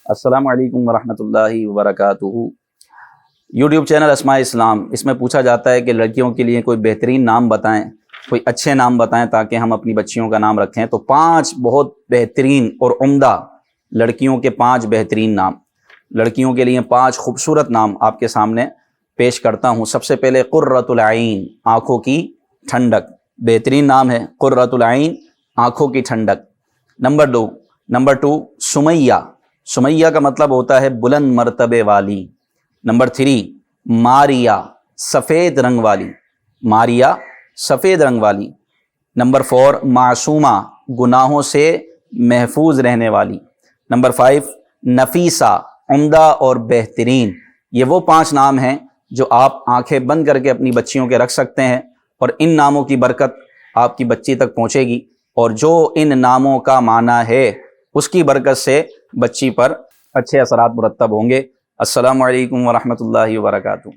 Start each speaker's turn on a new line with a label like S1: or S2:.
S1: السلام علیکم ورحمۃ اللہ وبرکاتہ۔ یوٹیوب چینل اسماء اسلام، اس میں پوچھا جاتا ہے کہ لڑکیوں کے لیے کوئی بہترین نام بتائیں، کوئی اچھے نام بتائیں تاکہ ہم اپنی بچیوں کا نام رکھیں۔ تو 5 بہت بہترین اور عمدہ لڑکیوں کے 5 بہترین نام، لڑکیوں کے لیے 5 خوبصورت نام آپ کے سامنے پیش کرتا ہوں۔ سب سے پہلے قرۃ العین، آنکھوں کی ٹھنڈک، بہترین نام ہے قرۃ العین، آنکھوں کی ٹھنڈک۔ نمبر 2 سمیہ، سمیہ کا مطلب ہوتا ہے بلند مرتبے والی۔ نمبر 3 ماریہ، سفید رنگ والی، ماریہ سفید رنگ والی۔ نمبر 4 معصومہ، گناہوں سے محفوظ رہنے والی۔ نمبر 5 نفیسہ، عمدہ اور بہترین۔ یہ وہ 5 نام ہیں جو آپ آنکھیں بند کر کے اپنی بچیوں کے رکھ سکتے ہیں، اور ان ناموں کی برکت آپ کی بچی تک پہنچے گی، اور جو ان ناموں کا معنی ہے اس کی برکت سے بچی پر اچھے اثرات مرتب ہوں گے۔ السلام علیکم ورحمۃ اللہ وبرکاتہ۔